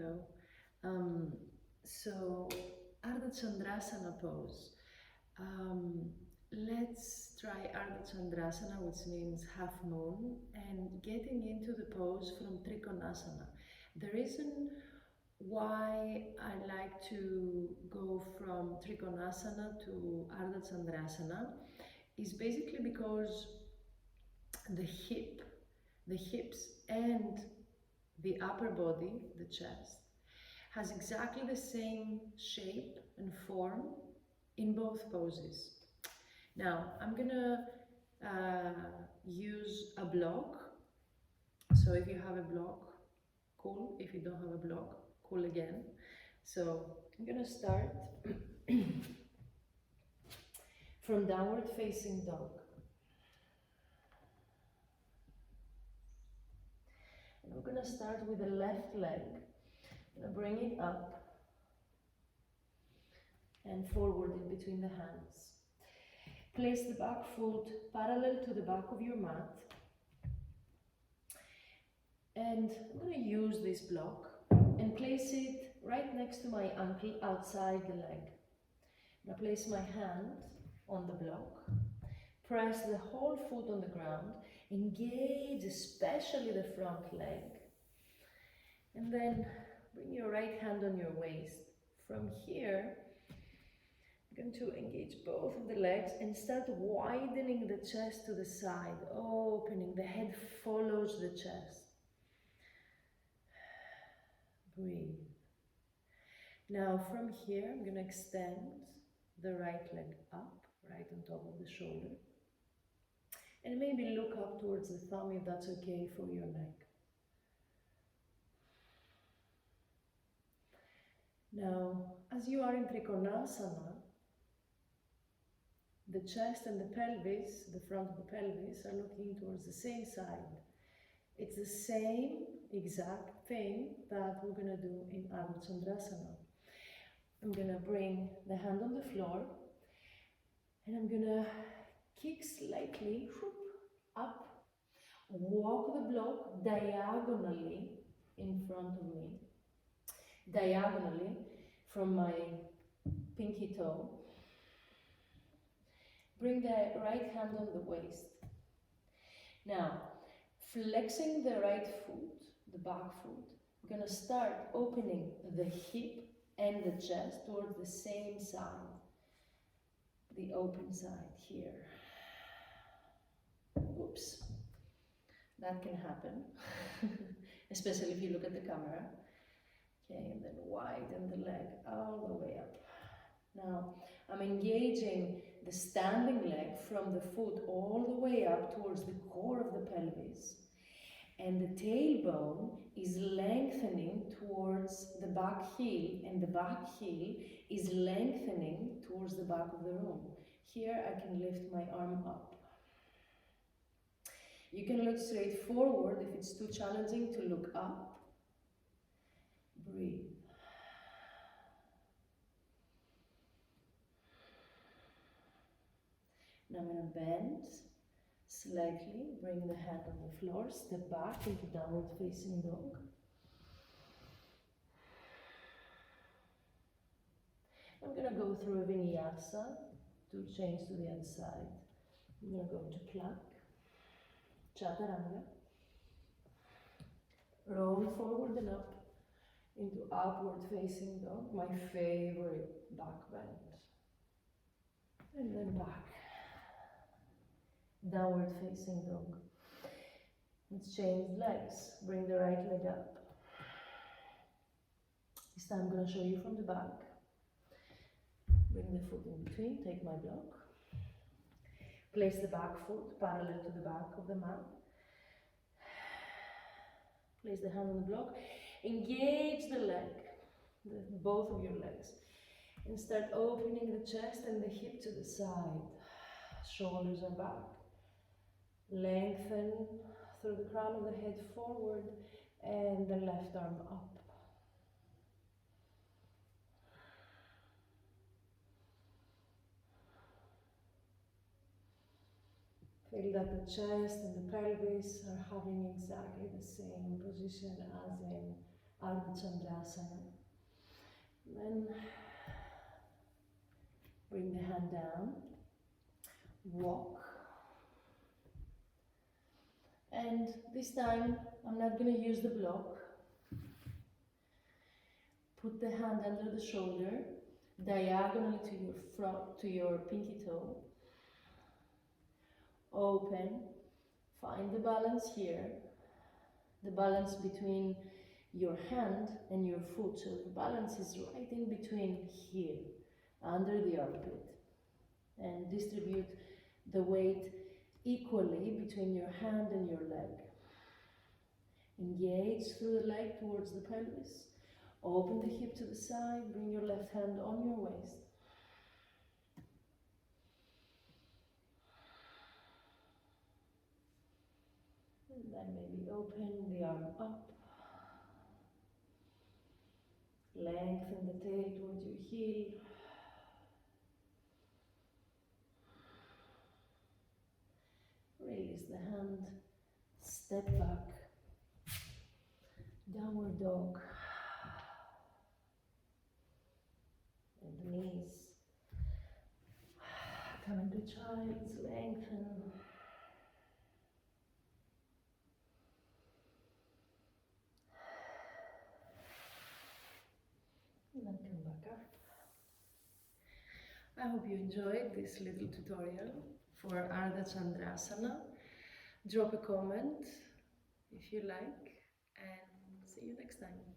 Hello. So, Ardha Chandrasana pose. Let's try Ardha Chandrasana, which means half moon, and getting into the pose from Trikonasana. The reason why I like to go from Trikonasana to Ardha Chandrasana is basically because the hips and the upper body, the chest, has exactly the same shape and form in both poses. Now, I'm gonna use a block. So if you have a block, cool. If you don't have a block, cool again. So I'm gonna start from downward facing dog. And we're gonna start with the left leg. I'm gonna bring it up and forward in between the hands. Place the back foot parallel to the back of your mat. And I'm going to use this block and place it right next to my ankle outside the leg. I'm going to place my hand on the block, press the whole foot on the ground, engage especially the front leg, and then bring your right hand on your waist. From here, I'm going to engage both of the legs and start widening the chest to the side, opening. The head follows the chest. Breathe. Now from here, I'm going to extend the right leg up, right on top of the shoulder. And maybe look up towards the thumb if that's okay for your neck. Now, as you are in Trikonasana, the chest and the pelvis, the front of the pelvis, are looking towards the same side. It's the same exact thing that we're going to do in Ardha Chandrasana. I'm going to bring the hand on the floor and I'm going to kick slightly up, walk the block diagonally in front of me, diagonally from my pinky toe. Bring the right hand on the waist. Now, flexing the right foot, the back foot, we're going to start opening the hip and the chest towards the same side, the open side here. Oops, that can happen, especially if you look at the camera. Okay, and then widen the leg all the way up. Now, I'm engaging the standing leg from the foot all the way up towards the core of the pelvis. And the tailbone is lengthening towards the back heel, and the back heel is lengthening towards the back of the room. Here I can lift my arm up. You can look straight forward if it's too challenging to look up. Breathe. Now I'm going to bend slightly, bring the hand on the floor, step back into downward facing dog. I'm going to go through a vinyasa to change to the other side. I'm going to go to plank, chaturanga, roll forward and up into upward facing dog, my favorite back bend, and then back. Downward facing dog. Let's change legs. Bring the right leg up. This time I'm going to show you from the back. Bring the foot in between, take my block. Place the back foot parallel to the back of the mat. Place the hand on the block. Engage the leg, both of your legs. And start opening the chest and the hip to the side. Shoulders are back. Lengthen through the crown of the head forward and the left arm up. Feel that the chest and the pelvis are having exactly the same position as in Ardha Ardha Chandrasana. Then bring the hand down, walk. And this time I'm not going to use the block. Put the hand under the shoulder, diagonally to your front, to your pinky toe. Open, find the balance here, the balance between your hand and your foot. So the balance is right in between here, under the armpit. And distribute the weight equally between your hand and your leg. Engage through the leg towards the pelvis. Open the hip to the side, bring your left hand on your waist. And then maybe open the arm up. Lengthen the tail towards your heel. Release the hand. Step back. Downward dog. And the knees. Come into child's lengthen. And then come back up. I hope you enjoyed this little tutorial for Ardha Chandrasana. Drop a comment if you like, and see you next time.